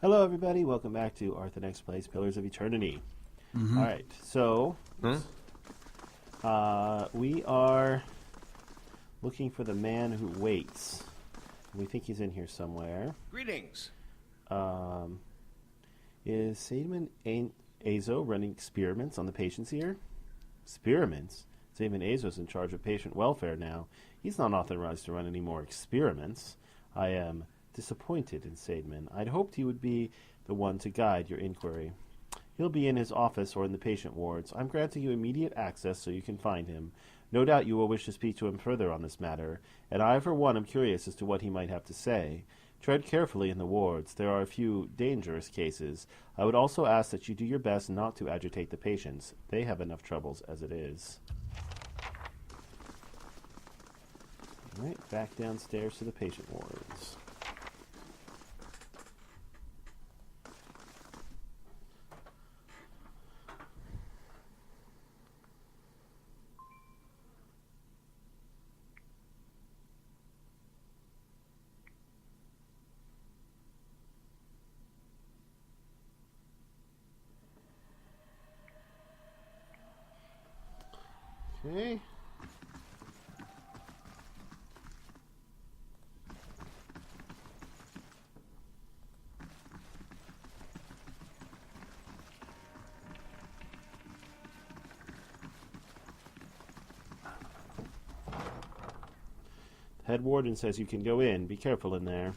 Hello, everybody. Welcome back to Arthenex Plays Pillars of Eternity. Mm-hmm. All right, so we are looking for the man who waits. We think he's in here somewhere. Greetings. Is Sademan Azo running experiments on the patients here? Experiments? Sademan Azo's in charge of patient welfare now. He's not authorized to run any more experiments. I am disappointed in Sademan. I'd hoped he would be the one to guide your inquiry. He'll be in his office or in the patient wards. I'm granting you immediate access so you can find him. No doubt you will wish to speak to him further on this matter, and I, for one, am curious as to what he might have to say. Tread carefully in the wards. There are a few dangerous cases. I would also ask that you do your best not to agitate the patients. They have enough troubles as it is. All right, back downstairs to the patient wards. Okay. The head warden says you can go in. Be careful in there.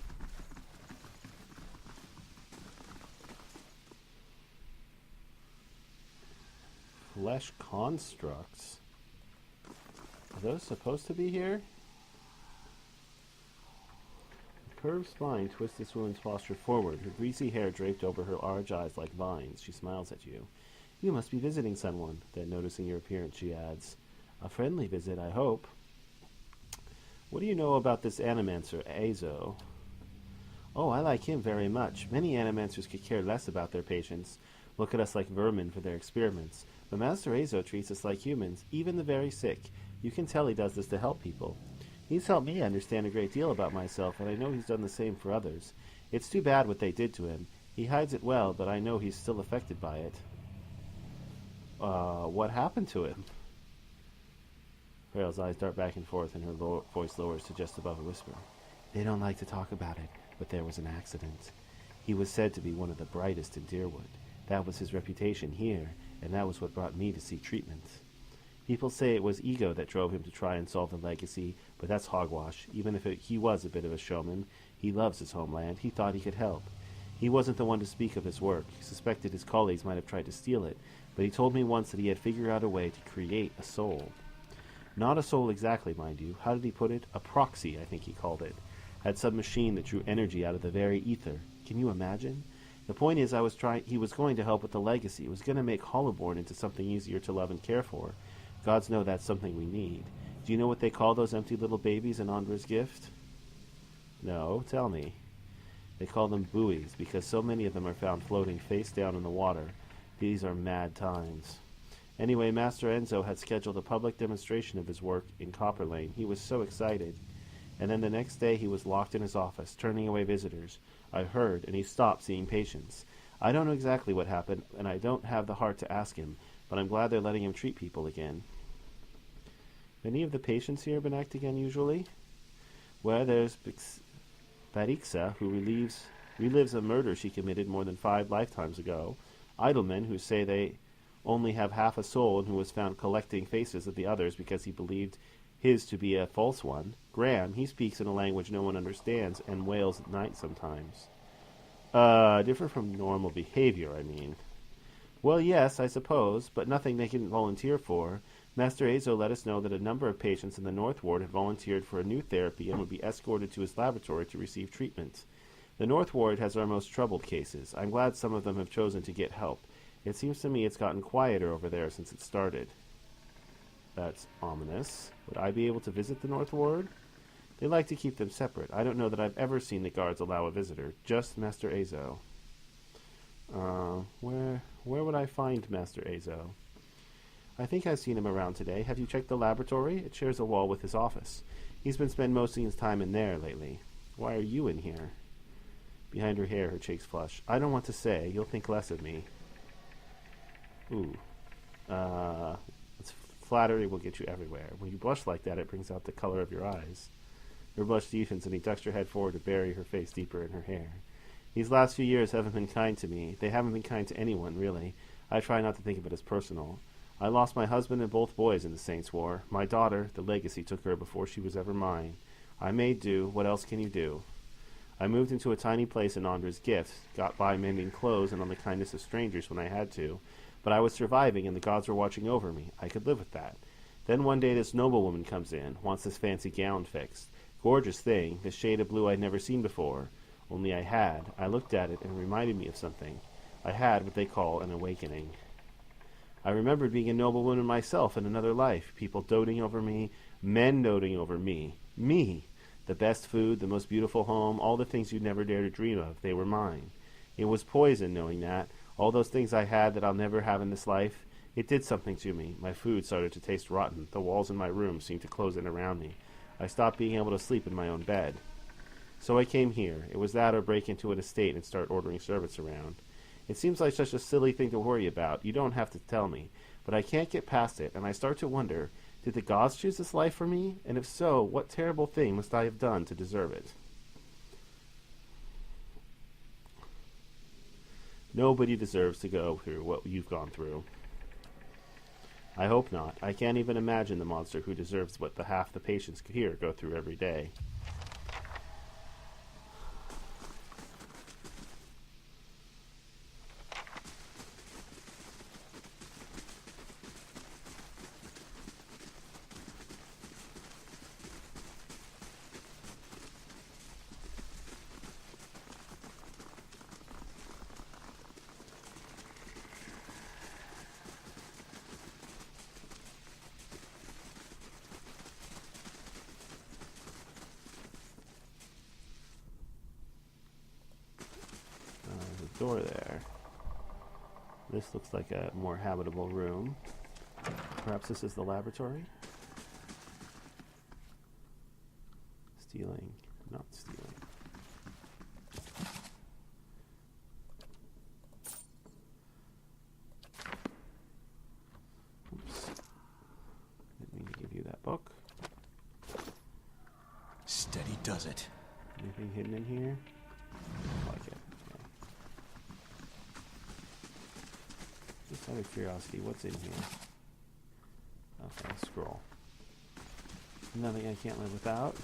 Flesh constructs. Are those supposed to be here? The curved spine twists this woman's posture forward, her greasy hair draped over her large eyes like vines. She smiles at you. You must be visiting someone. Then, noticing your appearance, she adds, a friendly visit, I hope. What do you know about this animancer, Azo? Oh, I like him very much. Many animancers could care less about their patients, look at us like vermin for their experiments. But Master Azo treats us like humans, even the very sick. You can tell he does this to help people. He's helped me understand a great deal about myself, and I know he's done the same for others. It's too bad what they did to him. He hides it well, but I know he's still affected by it. What happened to him? Farrell's eyes dart back and forth, and her voice lowers to just above a whisper. They don't like to talk about it, but there was an accident. He was said to be one of the brightest in Deerwood. That was his reputation here, and that was what brought me to seek treatment. People say it was ego that drove him to try and solve the legacy, but that's hogwash. Even if he was a bit of a showman, he loves his homeland. He thought he could help. He wasn't the one to speak of his work. He suspected his colleagues might have tried to steal it, but he told me once that he had figured out a way to create a soul. Not a soul exactly, mind you. How did he put it? A proxy, I think he called it. Had some machine that drew energy out of the very ether. Can you imagine? The point is, he was going to help with the legacy. It was going to make Hollowborn into something easier to love and care for. Gods know that's something we need. Do you know what they call those empty little babies in Andra's gift? No, tell me. They call them buoys, because so many of them are found floating face down in the water. These are mad times. Anyway, Master Enzo had scheduled a public demonstration of his work in Copper Lane. He was so excited. And then the next day he was locked in his office, turning away visitors. I heard, and he stopped seeing patients. I don't know exactly what happened, and I don't have the heart to ask him, but I'm glad they're letting him treat people again. Any of the patients here been acting unusually? Well, there's Barixa, who relives a murder she committed more than 5 lifetimes ago. Idlemen, who say they only have half a soul and who was found collecting faces of the others because he believed his to be a false one. Graham, he speaks in a language no one understands and wails at night sometimes. Different from normal behavior, I mean. Well, yes, I suppose, but nothing they can volunteer for. Master Azo let us know that a number of patients in the North Ward had volunteered for a new therapy and would be escorted to his laboratory to receive treatment. The North Ward has our most troubled cases. I'm glad some of them have chosen to get help. It seems to me it's gotten quieter over there since it started. That's ominous. Would I be able to visit the North Ward? They like to keep them separate. I don't know that I've ever seen the guards allow a visitor. Just Master Azo. Where would I find Master Azo? I think I've seen him around today. Have you checked the laboratory? It shares a wall with his office. He's been spending most of his time in there lately. Why are you in here? Behind her hair, her cheeks flush. I don't want to say. You'll think less of me. Ooh. Flattery will get you everywhere. When you blush like that, it brings out the color of your eyes. Her blush deepens, and he ducks her head forward to bury her face deeper in her hair. These last few years haven't been kind to me. They haven't been kind to anyone, really. I try not to think of it as personal. I lost my husband and both boys in the Saints' War. My daughter, the legacy took her before she was ever mine. I made do. What else can you do? I moved into a tiny place in Andra's gift, got by mending clothes and on the kindness of strangers when I had to. But I was surviving, and the gods were watching over me. I could live with that. Then one day this noblewoman comes in, wants this fancy gown fixed. Gorgeous thing, this shade of blue I'd never seen before. Only I looked at it, and it reminded me of something. I had what they call an awakening. I remembered being a noblewoman myself in another life, people doting over me, men doting over me. Me! The best food, the most beautiful home, all the things you'd never dare to dream of, they were mine. It was poison knowing that. All those things I had that I'll never have in this life, it did something to me. My food started to taste rotten. The walls in my room seemed to close in around me. I stopped being able to sleep in my own bed. So I came here. It was that or break into an estate and start ordering servants around. It seems like such a silly thing to worry about. You don't have to tell me. But I can't get past it, and I start to wonder, did the gods choose this life for me? And if so, what terrible thing must I have done to deserve it? Nobody deserves to go through what you've gone through. I hope not. I can't even imagine the monster who deserves what half the patients here go through every day. Door there. This looks like a more habitable room. Perhaps this is the laboratory? Stealing. Not stealing. Oops. Didn't mean to give you that book. Steady does it. Anything hidden in here? I like it. Just out of curiosity, what's in here? Okay, scroll. Nothing I can't live without.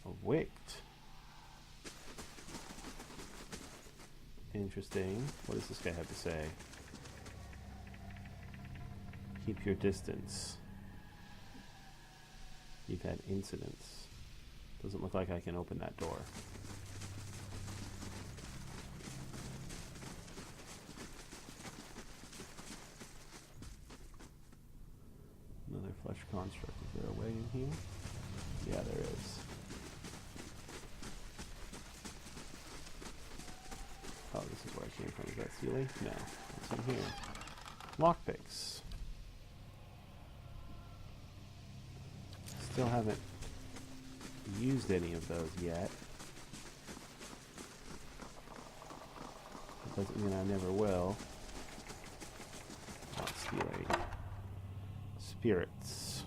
A wicked. Interesting. What does this guy have to say? Keep your distance. You've had incidents. Doesn't look like I can open that door. Another flesh construct. Is there a way in here? Yeah, there is. Oh, this is where I came from. Is that ceiling? No. What's in here? Lockpicks. Still haven't used any of those yet. That doesn't mean I never will. Not stealing. Spirits.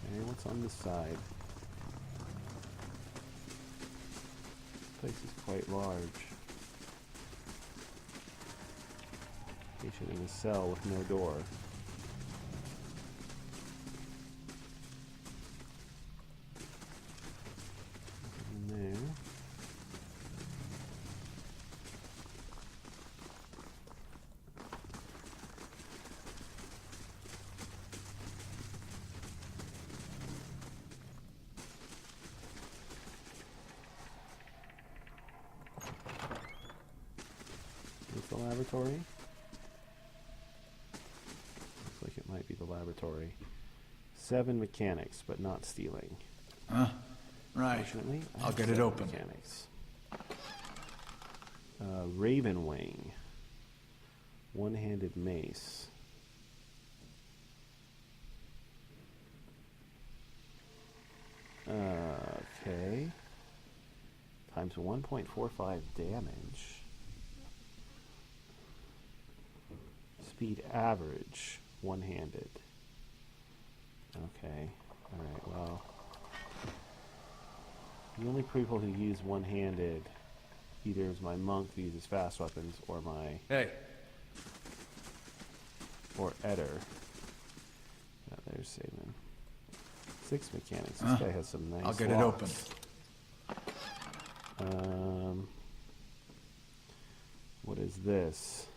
Okay, what's on this side? This place is quite large. Patient in a cell with no door. Nothing in there. Is the laboratory? Looks like it might be the laboratory. 7 mechanics, but not stealing. Right. Fortunately, I'll get it open. Mechanics. Raven Wing. One-handed mace. Okay. Times 1.45 damage. Speed average. One-handed. Okay. Alright, well. The only people who use one-handed either is my monk who uses fast weapons or my... Hey. Or Eder. Yeah, there's Saban. 6 mechanics. This guy has some nice I'll get locks. it open. What is this?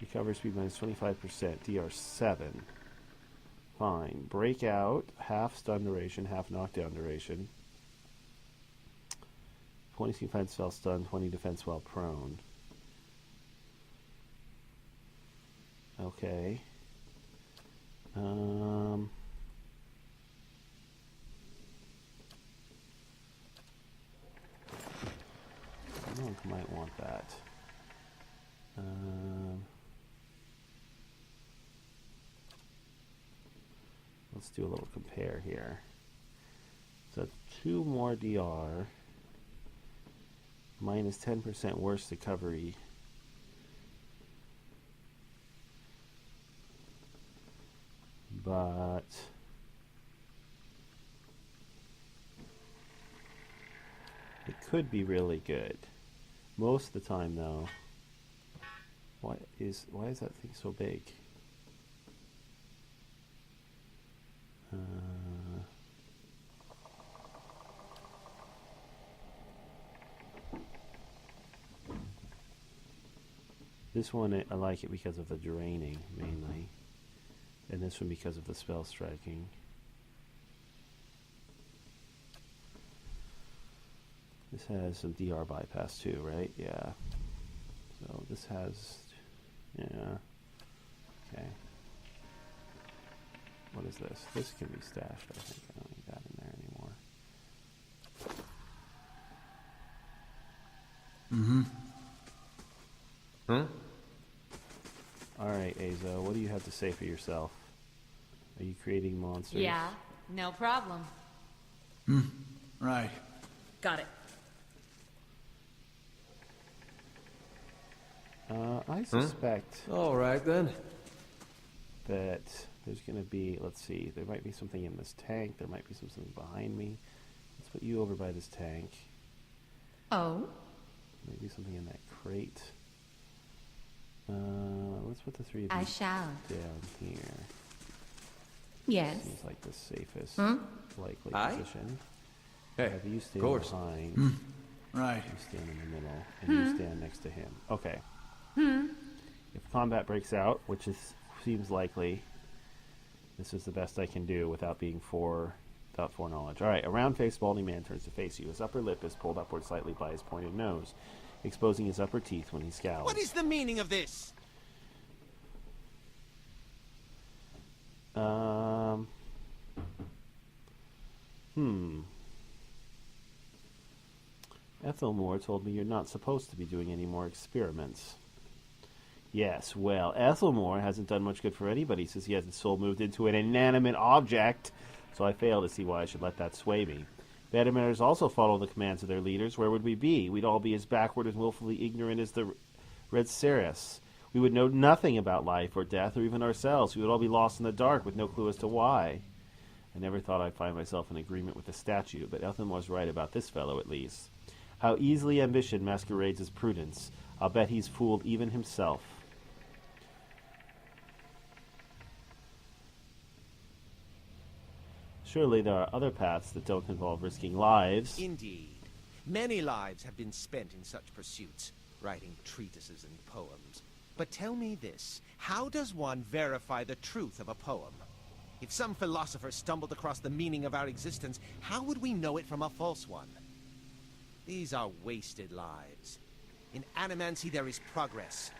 Recovery speed minus 25%. DR7. Fine. Breakout. Half stun duration, half knockdown duration. 20 defense while stun, 20 defense while prone. Okay. Monk might want that. Let's do a little compare here. So 2 more DR. Minus 10% worse recovery. But it could be really good. Most of the time though, why is that thing so big? This one, I like it because of the draining, mainly. And this one because of the spell striking. This has some DR bypass too, right? Yeah. So this has... Yeah. Okay. What is this? This can be stashed, I think. I don't need that in there anymore. Alright, Azo, what do you have to say for yourself? Are you creating monsters? Yeah, no problem. Right. Got it. I suspect All right, then. that there's going to be, let's see, there might be something in this tank, there might be something behind me. Let's put you over by this tank. Oh? Maybe something in that crate. Let's put the 3 of I you shall. down here. Yes. Seems like the safest likely Aye. position. Hey, Have you stand course. behind, Right. you stand in the middle, and you stand next to him. Okay. If combat breaks out, which seems likely, this is the best I can do without foreknowledge. Alright, a round-faced balding man turns to face you. His upper lip is pulled upward slightly by his pointed nose, exposing his upper teeth when he scowls. What is the meaning of this? Ethelmore told me you're not supposed to be doing any more experiments. Yes, well, Ethelmore hasn't done much good for anybody since he has his soul moved into an inanimate object, so I fail to see why I should let that sway me. Badamenters also follow the commands of their leaders. Where would we be? We'd all be as backward and willfully ignorant as the Red Ceres. We would know nothing about life or death or even ourselves. We would all be lost in the dark with no clue as to why. I never thought I'd find myself in agreement with the statue, but Ethelmore's right about this fellow at least. How easily ambition masquerades as prudence. I'll bet he's fooled even himself. Surely there are other paths that don't involve risking lives. Indeed. Many lives have been spent in such pursuits, writing treatises and poems. But tell me this, how does one verify the truth of a poem? If some philosopher stumbled across the meaning of our existence, how would we know it from a false one? These are wasted lives. In animancy there is progress.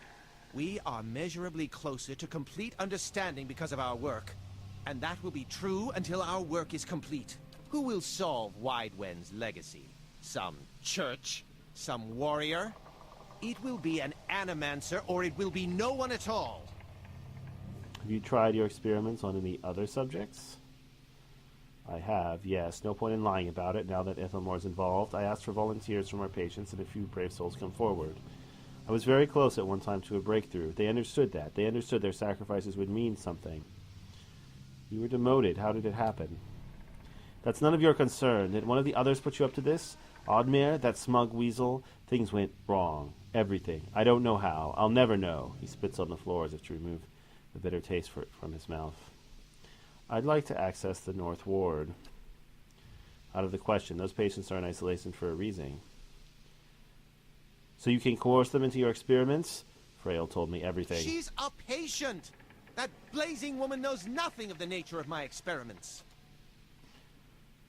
We are measurably closer to complete understanding because of our work. And that will be true until our work is complete. Who will solve Widewen's legacy? Some church? Some warrior? It will be an animancer, or it will be no one at all. Have you tried your experiments on any other subjects? I have, yes. No point in lying about it now that Ithelmore's involved. I asked for volunteers from our patients, and a few brave souls come forward. I was very close at one time to a breakthrough. They understood that. They understood their sacrifices would mean something. You were demoted. How did it happen? That's none of your concern. Did one of the others put you up to this? Oddmere, that smug weasel? Things went wrong. Everything. I don't know how. I'll never know. He spits on the floor as if to remove the bitter taste from his mouth. I'd like to access the North Ward. Out of the question. Those patients are in isolation for a reason. So you can coerce them into your experiments? Frail told me everything. She's a patient! That blazing woman knows nothing of the nature of my experiments.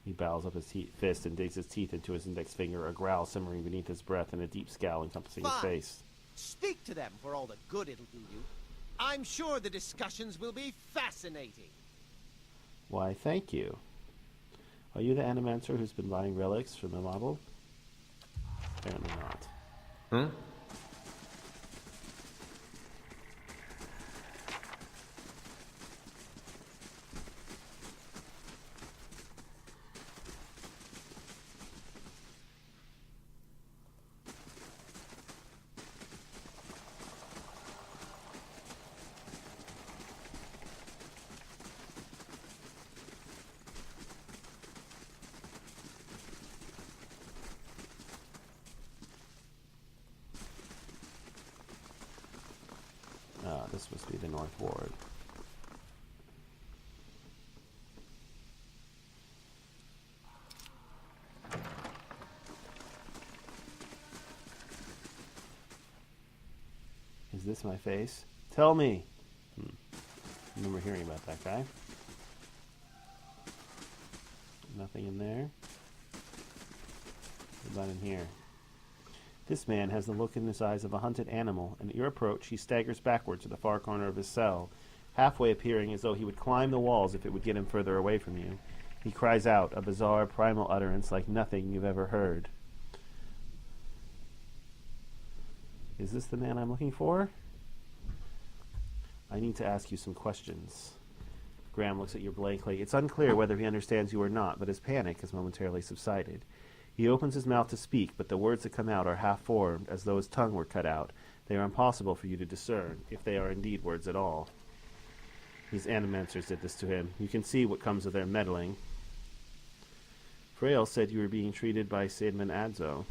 He bows up his fist and digs his teeth into his index finger, a growl simmering beneath his breath and a deep scowl encompassing his face. Speak to them for all the good it'll do you. I'm sure the discussions will be fascinating. Why, thank you. Are you the animancer who's been buying relics from the model? Apparently not. Hmm? This must be the North Ward. Is this my face? Tell me! I remember hearing about that guy. Nothing in there. What about in here? This man has the look in his eyes of a hunted animal, and at your approach he staggers backward to the far corner of his cell, halfway appearing as though he would climb the walls if it would get him further away from you. He cries out, a bizarre, primal utterance like nothing you've ever heard. Is this the man I'm looking for? I need to ask you some questions. Graham looks at you blankly. It's unclear whether he understands you or not, but his panic has momentarily subsided. He opens his mouth to speak, but the words that come out are half-formed, as though his tongue were cut out. They are impossible for you to discern, if they are indeed words at all. These animancers did this to him. You can see what comes of their meddling. Frail said you were being treated by Saidman Adzo.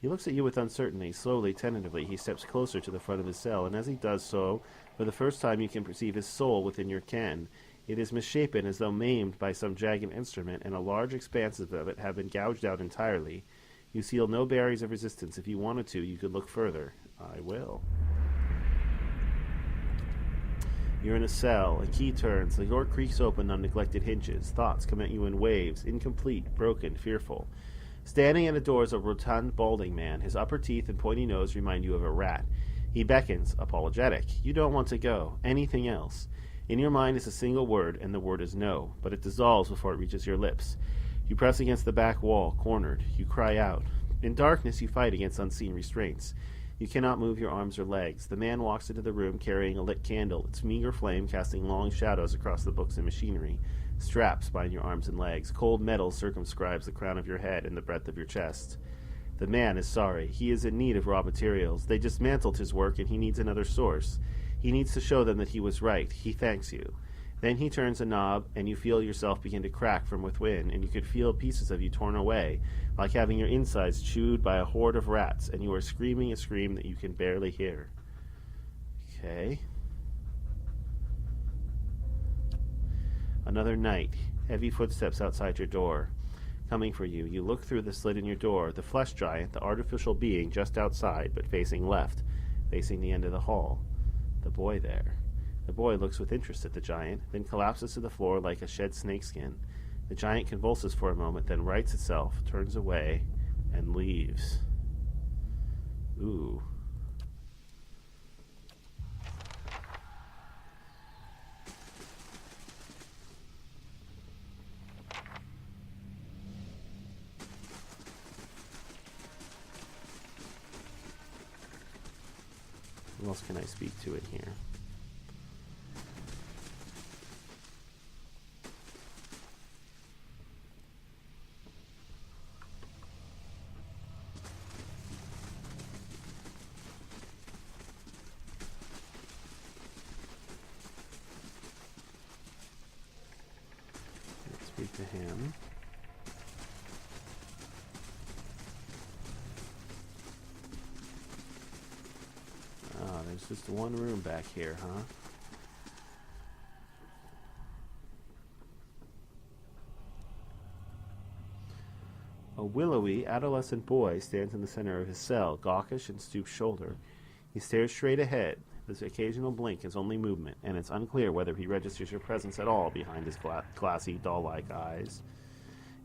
He looks at you with uncertainty. Slowly, tentatively, he steps closer to the front of his cell, and as he does so, for the first time you can perceive his soul within your ken. It is misshapen as though maimed by some jagged instrument, and a large expanses of it have been gouged out entirely. You feel no barriers of resistance. If you wanted to, you could look further. I will. You're in a cell. A key turns. The door creaks open on neglected hinges. Thoughts come at you in waves, incomplete, broken, fearful. Standing at a door is a rotund, balding man. His upper teeth and pointy nose remind you of a rat. He beckons, apologetic. You don't want to go. Anything else. In your mind is a single word, and the word is no, but it dissolves before it reaches your lips. You press against the back wall, cornered. You cry out. In darkness, you fight against unseen restraints. You cannot move your arms or legs. The man walks into the room carrying a lit candle, its meager flame casting long shadows across the books and machinery. Straps bind your arms and legs. Cold metal circumscribes the crown of your head and the breadth of your chest. The man is sorry. He is in need of raw materials. They dismantled his work, and he needs another source. He needs to show them that he was right. He thanks you. Then he turns a knob, and you feel yourself begin to crack from within, and you could feel pieces of you torn away, like having your insides chewed by a horde of rats, and you are screaming a scream that you can barely hear. Okay. Another night. Heavy footsteps outside your door. Coming for you. You look through the slit in your door. The flesh giant, the artificial being just outside, but facing left, facing the end of the hall. The boy there. The boy looks with interest at the giant, then collapses to the floor like a shed snakeskin. The giant convulses for a moment, then rights itself, turns away, and leaves. Ooh. Who else can I speak to in here? Let's speak to him. There's just one room back here, huh? A willowy, adolescent boy stands in the center of his cell, gawkish and stoop-shouldered. He stares straight ahead. This occasional blink is only movement, and it's unclear whether he registers your presence at all behind his glassy, doll-like eyes.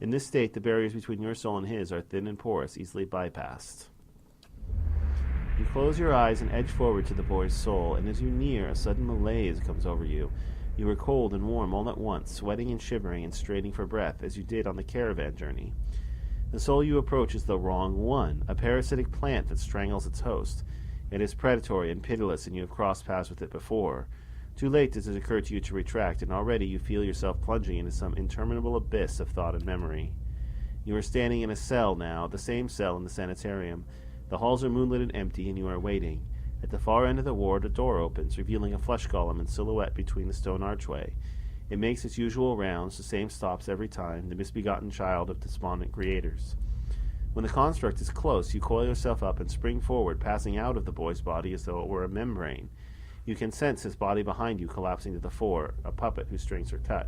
In this state, the barriers between your soul and his are thin and porous, easily bypassed. You close your eyes and edge forward to the boy's soul, and as you near, a sudden malaise comes over you. You are cold and warm all at once, sweating and shivering and straining for breath, as you did on the caravan journey. The soul you approach is the wrong one, a parasitic plant that strangles its host. It is predatory and pitiless, and you have crossed paths with it before. Too late does it occur to you to retract, and already you feel yourself plunging into some interminable abyss of thought and memory. You are standing in a cell now, the same cell in the sanitarium. The halls are moonlit and empty, and you are waiting. At the far end of the ward, a door opens, revealing a flesh golem in silhouette between the stone archway. It makes its usual rounds, the same stops every time, the misbegotten child of despondent creators. When the construct is close, you coil yourself up and spring forward, passing out of the boy's body as though it were a membrane. You can sense his body behind you collapsing to the fore, a puppet whose strings are cut.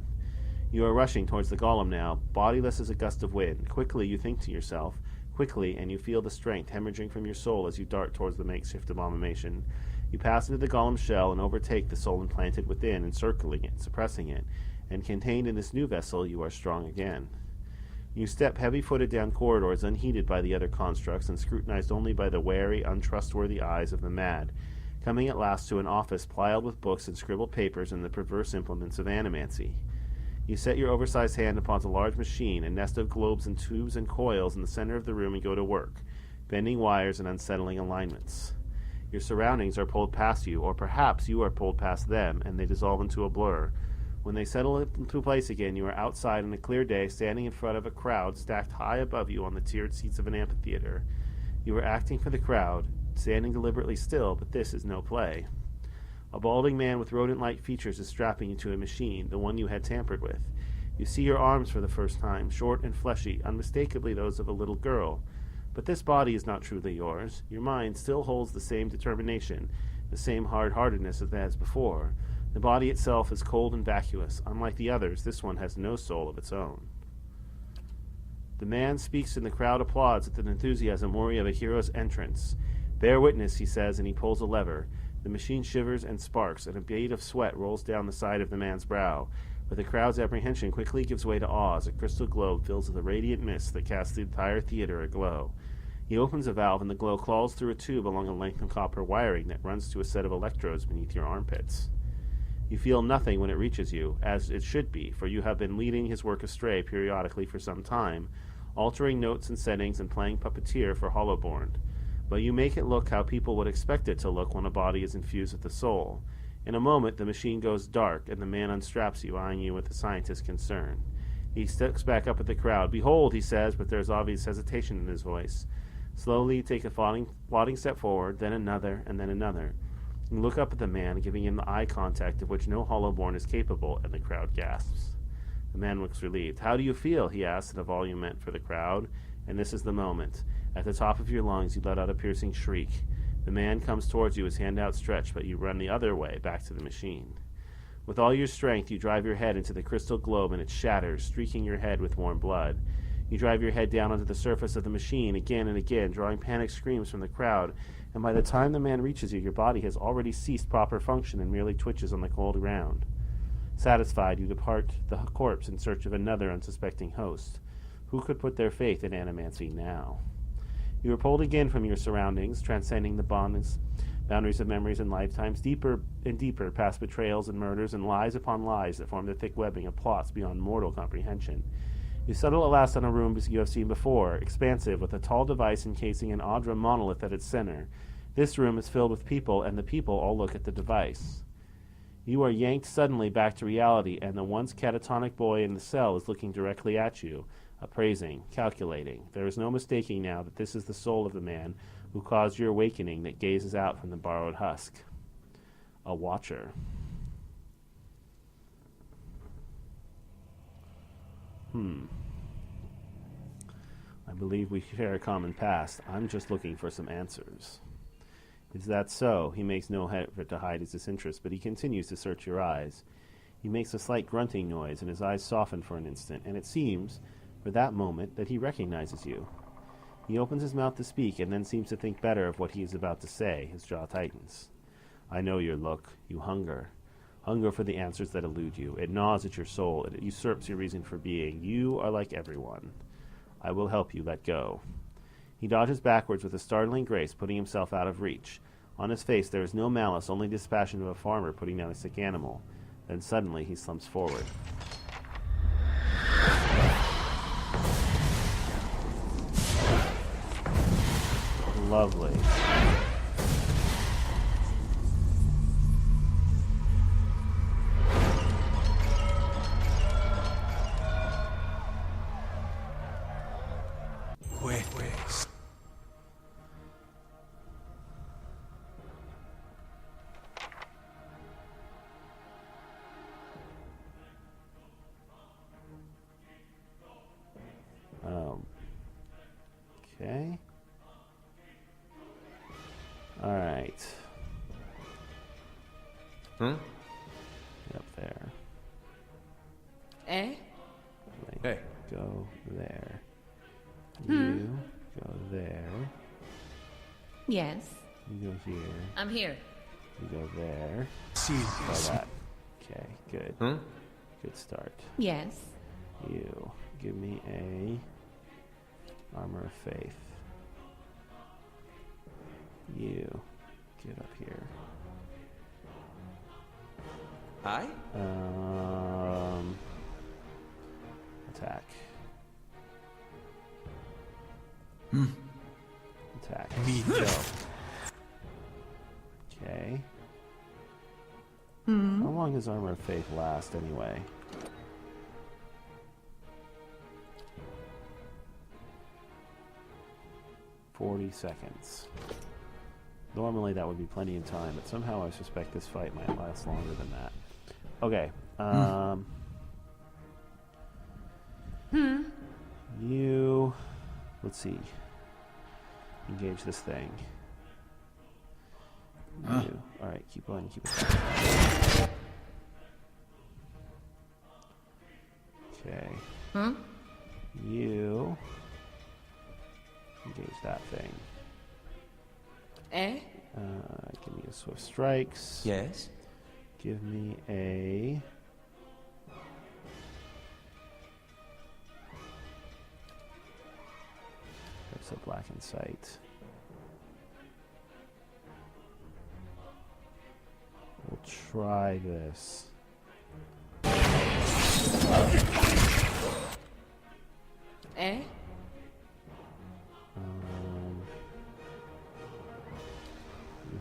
You are rushing towards the golem now, bodiless as a gust of wind. Quickly you think to yourself, quickly, and you feel the strength hemorrhaging from your soul as you dart towards the makeshift abomination. You pass into the golem's shell and overtake the soul implanted within, encircling it, suppressing it, and contained in this new vessel you are strong again. You step heavy-footed down corridors unheeded by the other constructs and scrutinized only by the wary, untrustworthy eyes of the mad, coming at last to an office piled with books and scribbled papers and the perverse implements of animancy. You set your oversized hand upon a large machine, a nest of globes and tubes and coils in the center of the room, and go to work, bending wires and unsettling alignments. Your surroundings are pulled past you, or perhaps you are pulled past them, and they dissolve into a blur. When they settle into place again, you are outside on a clear day, standing in front of a crowd stacked high above you on the tiered seats of an amphitheater. You are acting for the crowd, standing deliberately still, but this is no play. A balding man with rodent-like features is strapping you to a machine, the one you had tampered with. You see your arms for the first time, short and fleshy, unmistakably those of a little girl. But this body is not truly yours. Your mind still holds the same determination, the same hard-heartedness as it has before. The body itself is cold and vacuous. Unlike the others, this one has no soul of its own. The man speaks and the crowd applauds with an enthusiasm worthy of a hero's entrance. Bear witness, he says, and he pulls a lever. The machine shivers and sparks, and a bead of sweat rolls down the side of the man's brow. But the crowd's apprehension quickly gives way to awe as a crystal globe fills with a radiant mist that casts the entire theater aglow. He opens a valve, and the glow claws through a tube along a length of copper wiring that runs to a set of electrodes beneath your armpits. You feel nothing when it reaches you, as it should be, for you have been leading his work astray periodically for some time, altering notes and settings and playing puppeteer for Hollowborn. But you make it look how people would expect it to look when a body is infused with the soul. In a moment, the machine goes dark, and the man unstraps you, eyeing you with a scientist's concern. He steps back up at the crowd. "Behold," he says, but there's obvious hesitation in his voice. Slowly, you take a plodding step forward, then another, and then another. You look up at the man, giving him the eye contact of which no Hollowborn is capable, and the crowd gasps. The man looks relieved. "How do you feel?" he asks in a volume meant for the crowd. And this is the moment. At the top of your lungs, you let out a piercing shriek. The man comes towards you, his hand outstretched, but you run the other way, back to the machine. With all your strength, you drive your head into the crystal globe, and it shatters, streaking your head with warm blood. You drive your head down onto the surface of the machine again and again, drawing panic screams from the crowd, and by the time the man reaches you, your body has already ceased proper function and merely twitches on the cold ground. Satisfied, you depart the corpse in search of another unsuspecting host. Who could put their faith in animancy now? You are pulled again from your surroundings, transcending the boundaries of memories and lifetimes, deeper and deeper past betrayals and murders and lies upon lies that form the thick webbing of plots beyond mortal comprehension. You settle at last on a room you have seen before, expansive, with a tall device encasing an Audra monolith at its center. This room is filled with people, and the people all look at the device. You are yanked suddenly back to reality, and the once catatonic boy in the cell is looking directly at you, appraising, calculating. There is no mistaking now that this is the soul of the man who caused your awakening that gazes out from the borrowed husk. A watcher. I believe we share a common past. I'm just looking for some answers. Is that so? He makes no effort to hide his disinterest, but he continues to search your eyes. He makes a slight grunting noise, and his eyes soften for an instant, and it seems, for that moment, that he recognizes you. He opens his mouth to speak, and then seems to think better of what he is about to say. His jaw tightens. I know your look. You hunger. Hunger for the answers that elude you. It gnaws at your soul. It usurps your reason for being. You are like everyone. I will help you let go. He dodges backwards with a startling grace, putting himself out of reach. On his face there is no malice, only dispassion of a farmer putting down a sick animal. Then suddenly he slumps forward. Lovely. Okay. All right. Hmm? Get up there. Eh? Like, go there. You go there. Yes. You go here. I'm here. You go there. See. Try that. Okay, good. Hmm? Good start. Yes. You give me a armor of faith. You get up here. I? Attack. Attack. Go. Okay. How long does armor of faith last anyway? "40 seconds. Normally that would be plenty of time, but somehow I suspect this fight might last longer than that. Okay. You... Let's see. Engage this thing. You. Alright, keep on, keep it going. Okay. You... Engage that thing. Eh? Give me a swift strikes. Yes. Give me a... There's a blackened sight. We'll try this. Eh?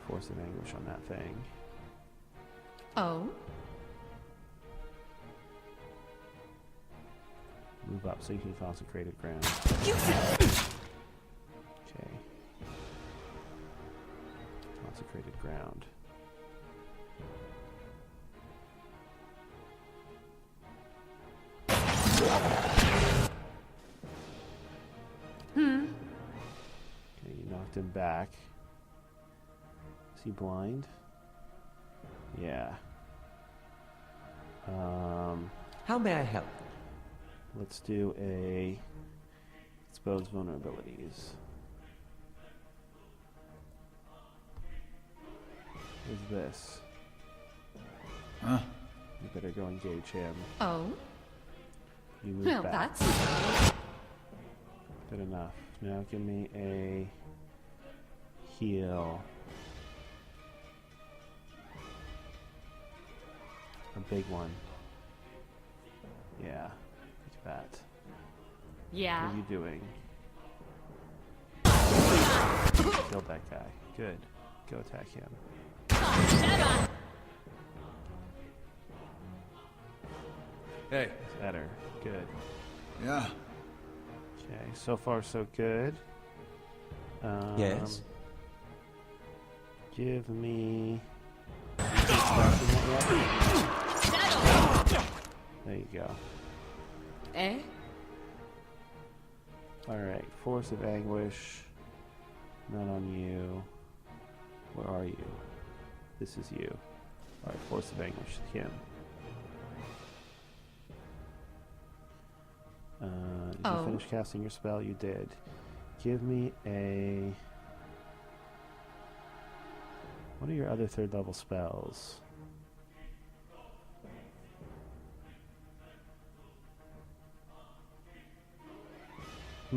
Force of anguish on that thing. Oh? Move up so you can consecrated ground. Okay. Consecrated ground. Okay, you knocked him back. Is he blind? Yeah. How may I help? Let's do a expose vulnerabilities. What's this? Huh? You better go engage him. Oh? You move Well, back. that's... Good enough. Now give me a heal. A big one. Yeah. Look at that. Yeah. What are you doing? Killed that guy. Good. Go attack him. Hey. Better. Good. Yeah. Okay, so far so good. Yes. Give me... There you go. Eh? Alright, Force of Anguish. Not on you. Where are you? This is you. Alright, Force of Anguish, him. Did you finish casting your spell? You did. Give me a... What are your other third level spells? I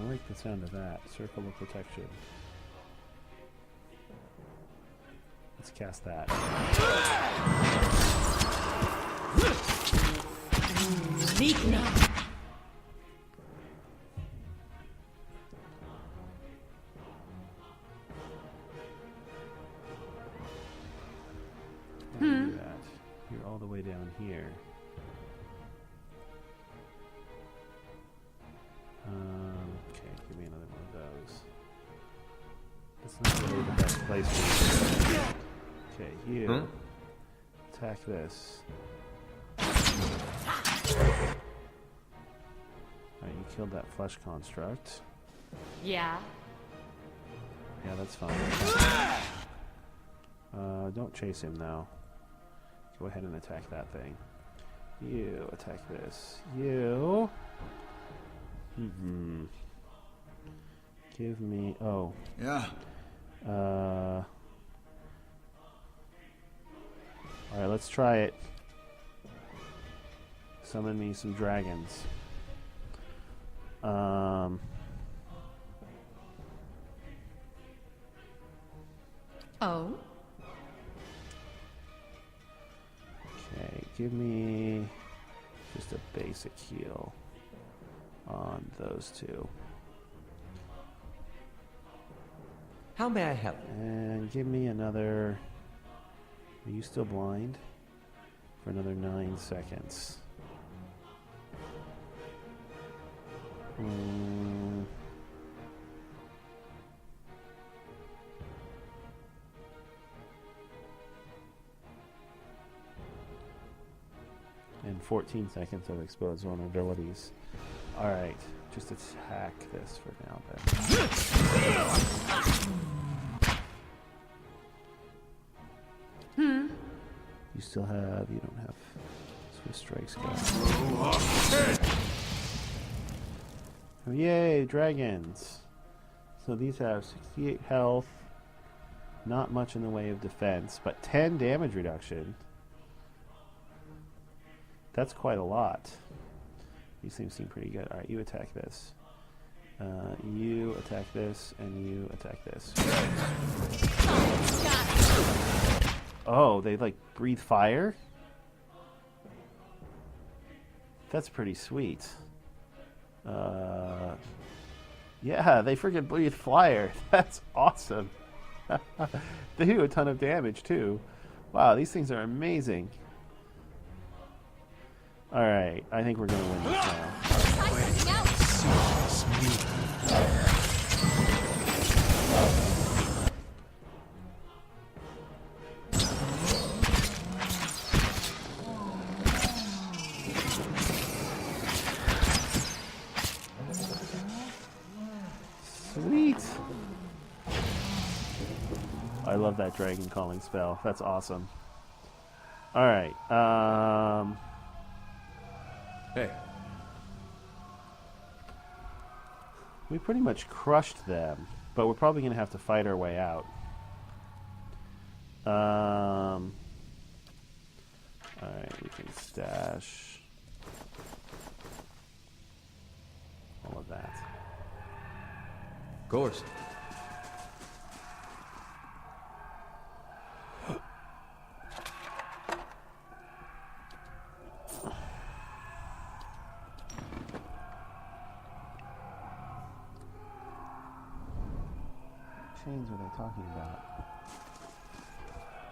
like the sound of that. Circle of Protection. Let's cast that. Vigna. Do that. You're all the way down here. Okay, give me another one of those. That's not really the best place for you. Okay, you attack this. Alright, you killed that flesh construct. Yeah. Yeah, that's fine. Don't chase him though. Go ahead and attack that thing. You attack this. You. Give me. Oh. Yeah. Alright, let's try it. Summon me some dragons. Oh. Okay, give me just a basic heal on those two. How may I help? And give me another... Are you still blind? For another 9 seconds. And 14 seconds of exposed vulnerabilities. Alright, just attack this for now then. You still have, you don't have Swift Strikes going. Oh, yay, dragons! So these have 68 health, not much in the way of defense, but 10 damage reduction. That's quite a lot. These things seem pretty good. Alright, you attack this. You attack this, and you attack this. Oh, they like breathe fire? That's pretty sweet. Yeah, they freaking breathe fire. That's awesome. They do a ton of damage too. Wow, these things are amazing. Alright, I think we're gonna win this now. Sweet! I love that dragon calling spell. That's awesome. Alright, Hey. we pretty much crushed them, but we're probably going to have to fight our way out. Alright, we can stash all of that. Of course. chains are they talking about?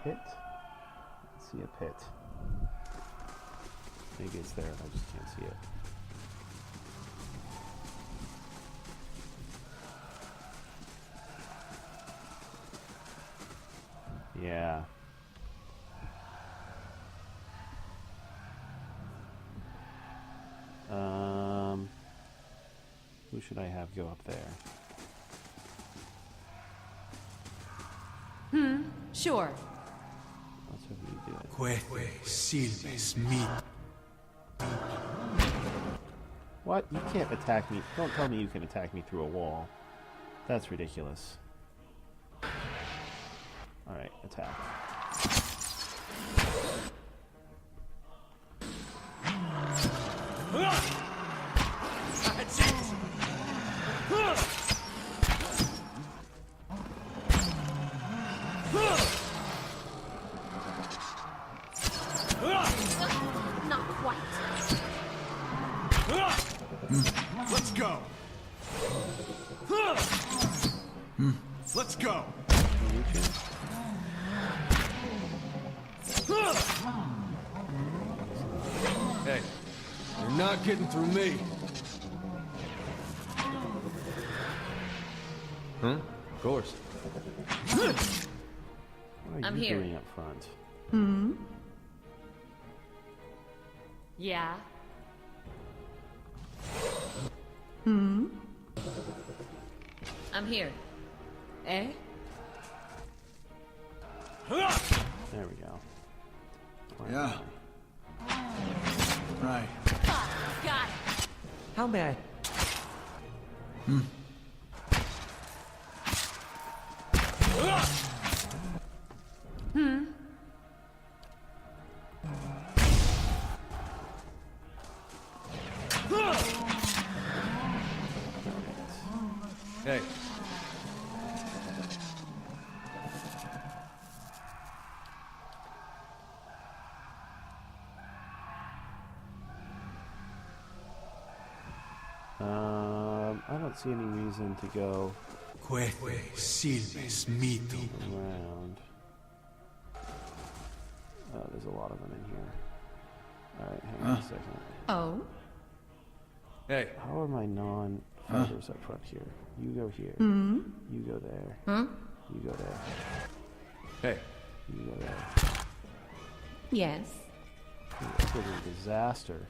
Pit? Let's see a pit. Maybe it's there, I just can't see it. Yeah. Who should I have go up there? Sure. Let's have you do it. Quete silves mit. What? You can't attack me. Don't tell me you can attack me through a wall. That's ridiculous. Alright, attack. That's it! Not quite. Let's go. Let's go. Hey, you're not getting through me. Huh? Of course. What are I'm you here. doing up front? Yeah. I'm here. Eh? There we go. Yeah. Right. Got it. How may I? Hey. I don't see any reason to go Quete silves mito. around. Oh, there's a lot of them in here. Alright, hang on a second. Oh? Hey. How are my non-fighters up front here? You go here. You go there. You go there. Hey. You go there. Yes. This is a disaster.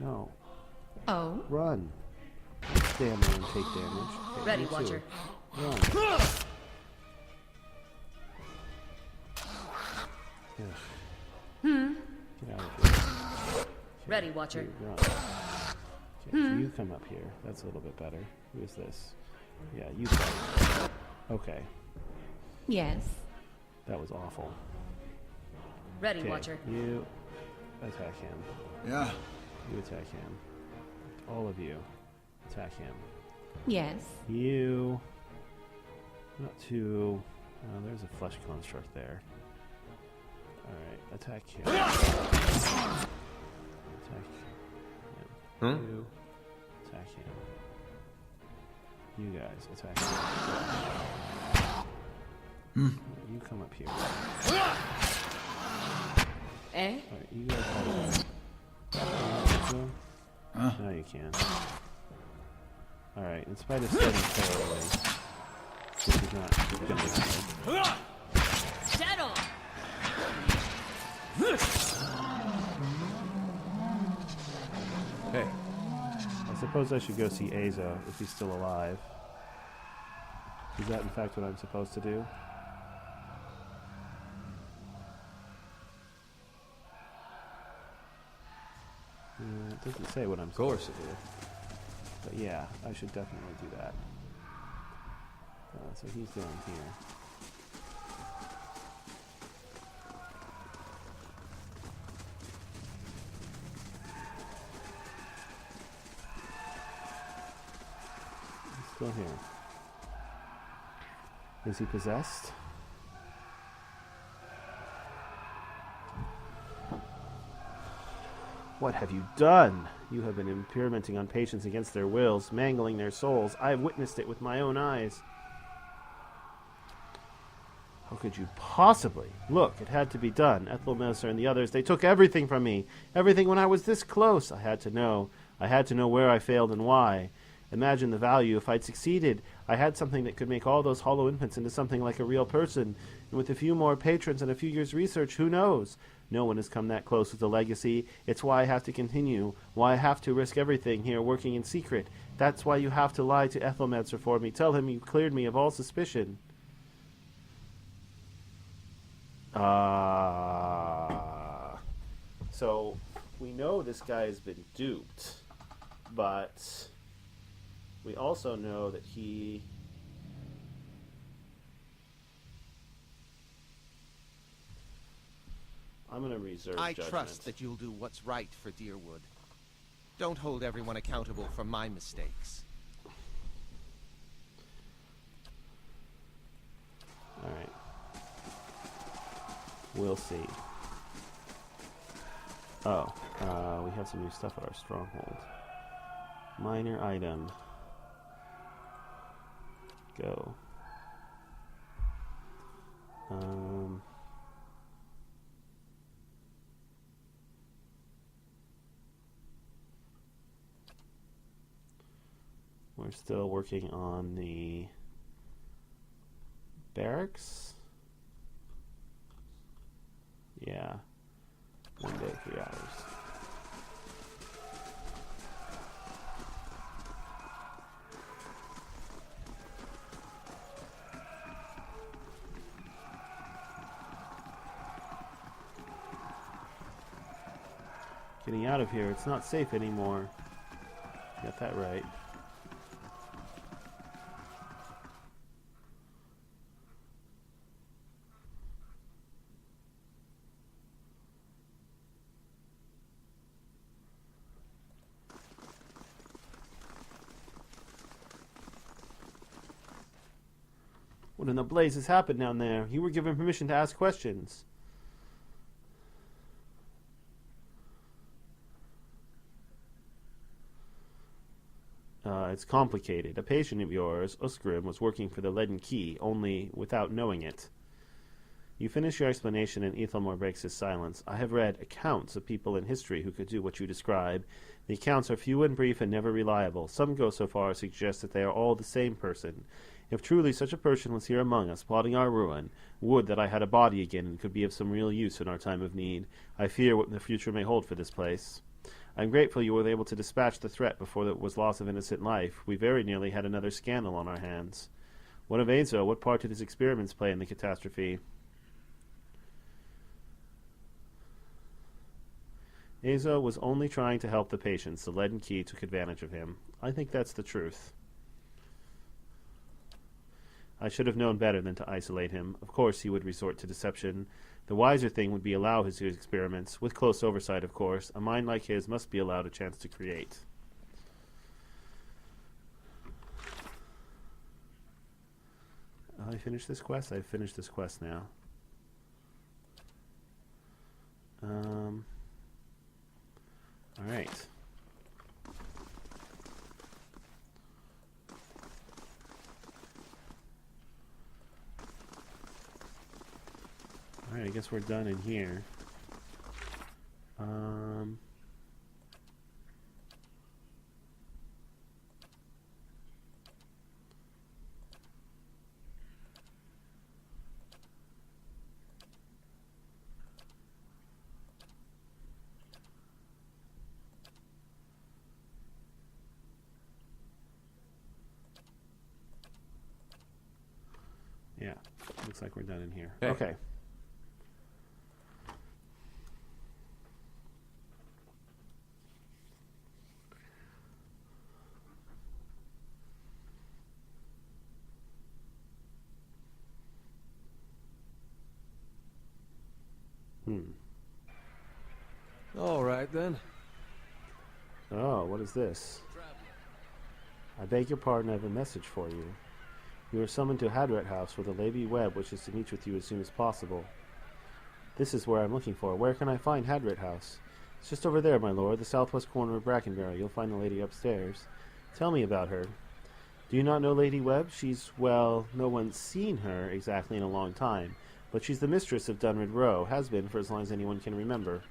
No. Oh? Run. Stand there and take damage. Okay, Ready, you too. Watcher. Run. Ugh. Get out of here. Ready, Watcher. You run. Okay, so you come up here. That's a little bit better. Who is this? Yeah, you fight. Okay, Yes. that was awful. Ready, Okay, Watcher. you attack him. Yeah. You attack him. All of you attack him. Yes. You. Not too. Oh, there's a flesh construct there. Alright, attack him. Attack him. You attack him. You guys attack him. You come up here. Eh? Alright, you guys fight. No, you can't. Alright, in spite of setting fair away, this is not gonna be good. Dead on! Hey. I suppose I should go see Azo if he's still alive. Is that in fact what I'm supposed to do? It doesn't say what I'm supposed to do. But yeah, I should definitely do that. So he's down here. He's still here. Is he possessed? What have you done? You have been experimenting on patients against their wills, mangling their souls. I have witnessed it with my own eyes. How could you possibly? Look, it had to be done. Ethelmesser and the others, they took everything from me. Everything when I was this close. I had to know. I had to know where I failed and why. Imagine the value if I'd succeeded. I had something that could make all those hollow infants into something like a real person. And with a few more patrons and a few years' research, who knows? No one has come that close with the legacy. It's why I have to continue. Why I have to risk everything here working in secret. That's why you have to lie to Ethelmesser for me. Tell him you cleared me of all suspicion. So we know this guy has been duped, but we also know that he I'm going to reserve I judgment. trust that you'll do what's right for Deerwood. Don't hold everyone accountable for my mistakes. All right. We'll see. Oh, we have some new stuff at our stronghold. Minor item. Go. We're still working on the barracks. Yeah. 1 day, 3 hours. Getting out of here. It's not safe anymore. Got that right. What in the blazes happened down there? You were given permission to ask questions. It's complicated. A patient of yours, Uskrim, was working for the Leaden Key, only without knowing it. You finish your explanation and Ethelmore breaks his silence. I have read accounts of people in history who could do what you describe. The accounts are few and brief and never reliable. Some go so far as to suggest that they are all the same person. If truly such a person was here among us, plotting our ruin, would that I had a body again and could be of some real use in our time of need. I fear what the future may hold for this place. I am grateful you were able to dispatch the threat before there was loss of innocent life. We very nearly had another scandal on our hands. What of Azo? What part did his experiments play in the catastrophe? Azo was only trying to help the patients. The Leaden Key took advantage of him. I think that's the truth. I should have known better than to isolate him. Of course he would resort to deception. The wiser thing would be allow his experiments, with close oversight, of course. A mind like his must be allowed a chance to create. I finished this quest? I've finished this quest now. Alright. Alright, I guess we're done in here. Yeah, looks like we're done in here. Hey. Okay. All right, then. Oh, what is this? I beg your pardon, I have a message for you. You are summoned to Hadret House, where the Lady Webb wishes to meet with you as soon as possible. This is where I'm looking for. Where can I find Hadret House? It's just over there, my lord, the southwest corner of Brackenbury. You'll find the lady upstairs. Tell me about her. Do you not know Lady Webb? She's, well, no one's seen her exactly in a long time, but she's the mistress of Dunrid Row, has been for as long as anyone can remember.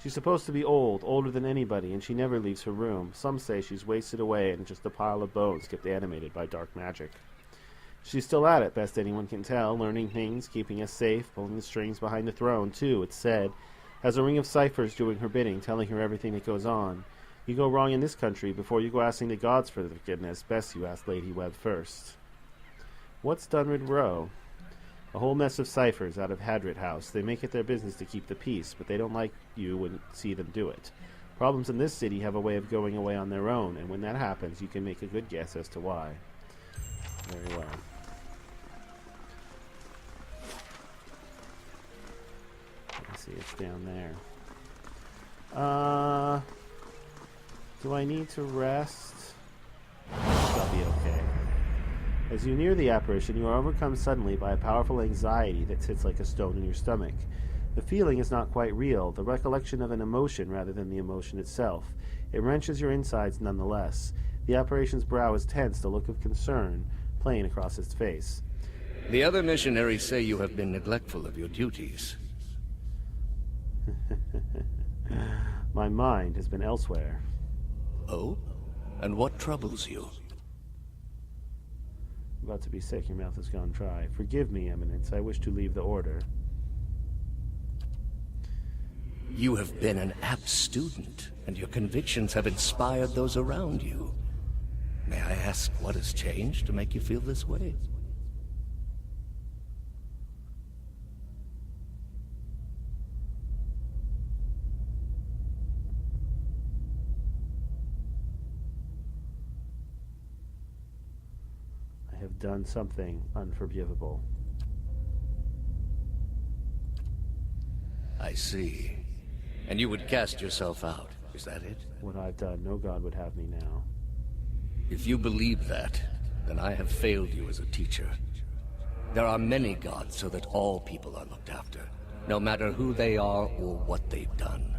She's supposed to be old, older than anybody, and she never leaves her room. Some say she's wasted away and just a pile of bones kept animated by dark magic. She's still at it, best anyone can tell, learning things, keeping us safe, pulling the strings behind the throne, too, it's said. Has a ring of ciphers doing her bidding, telling her everything that goes on. You go wrong in this country, before you go asking the gods for forgiveness, best you ask Lady Webb first. What's Dunrid Row? A whole mess of ciphers out of Hadrit House. They make it their business to keep the peace, but they don't like you when see them do it. Problems in this city have a way of going away on their own, and when that happens, you can make a good guess as to why. Very well. Let's see, it's down there. Do I need to rest? I'll be okay. As you near the apparition, you are overcome suddenly by a powerful anxiety that sits like a stone in your stomach. The feeling is not quite real, the recollection of an emotion rather than the emotion itself. It wrenches your insides nonetheless. The apparition's brow is tense, a look of concern playing across its face. The other missionaries say you have been neglectful of your duties. My mind has been elsewhere. Oh? And what troubles you? About to be sick, your mouth has gone dry. Forgive me, Eminence, I wish to leave the order. You have been an apt student, and your convictions have inspired those around you. May I ask what has changed to make you feel this way? I have done something unforgivable. I see. And you would cast yourself out, is that it? What I've done, no god would have me now. If you believe that, then I have failed you as a teacher. There are many gods so that all people are looked after, no matter who they are or what they've done.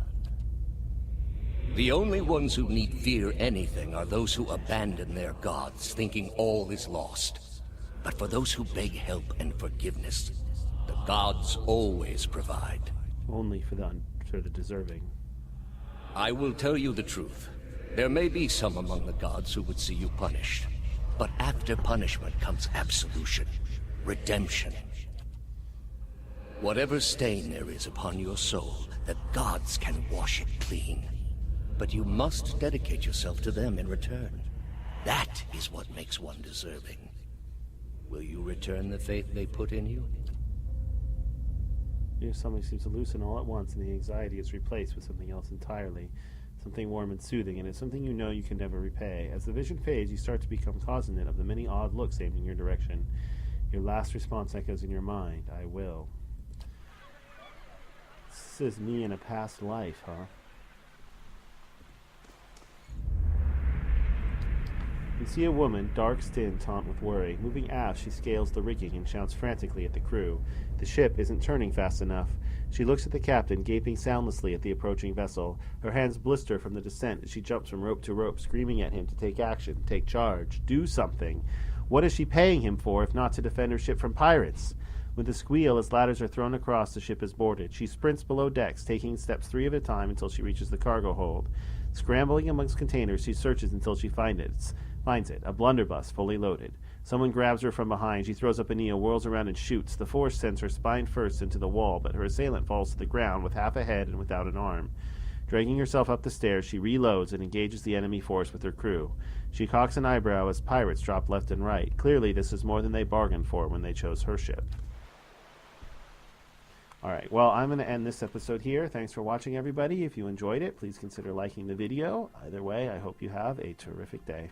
The only ones who need fear anything are those who abandon their gods, thinking all is lost. But for those who beg help and forgiveness, the gods always provide. Only for the deserving. I will tell you the truth. There may be some among the gods who would see you punished. But after punishment comes absolution, redemption. Whatever stain there is upon your soul, the gods can wash it clean. But you must dedicate yourself to them in return. That is what makes one deserving. Will you return the faith they put in you? Something seems to loosen all at once, and the anxiety is replaced with something else entirely. Something warm and soothing, and it's something you know you can never repay. As the vision fades, you start to become cognizant of the many odd looks aimed in your direction. Your last response echoes in your mind, I will. This is me in a past life, huh? You see a woman, dark-skinned, taut with worry. Moving aft, she scales the rigging and shouts frantically at the crew. The ship isn't turning fast enough. She looks at the captain, gaping soundlessly at the approaching vessel. Her hands blister from the descent as she jumps from rope to rope, screaming at him to take action, take charge, do something. What is she paying him for if not to defend her ship from pirates? With a squeal, as ladders are thrown across, the ship is boarded. She sprints below decks, taking steps 3 at a time until she reaches the cargo hold. Scrambling amongst containers, she searches until she finds it, a blunderbuss fully loaded. Someone grabs her from behind. She throws up a knee, whirls around and shoots. The force sends her spine first into the wall, but her assailant falls to the ground with half a head and without an arm. Dragging herself up the stairs, she reloads and engages the enemy force with her crew. She cocks an eyebrow as pirates drop left and right. Clearly, this is more than they bargained for when they chose her ship. Alright, well, I'm going to end this episode here. Thanks for watching, everybody. If you enjoyed it, please consider liking the video. Either way, I hope you have a terrific day.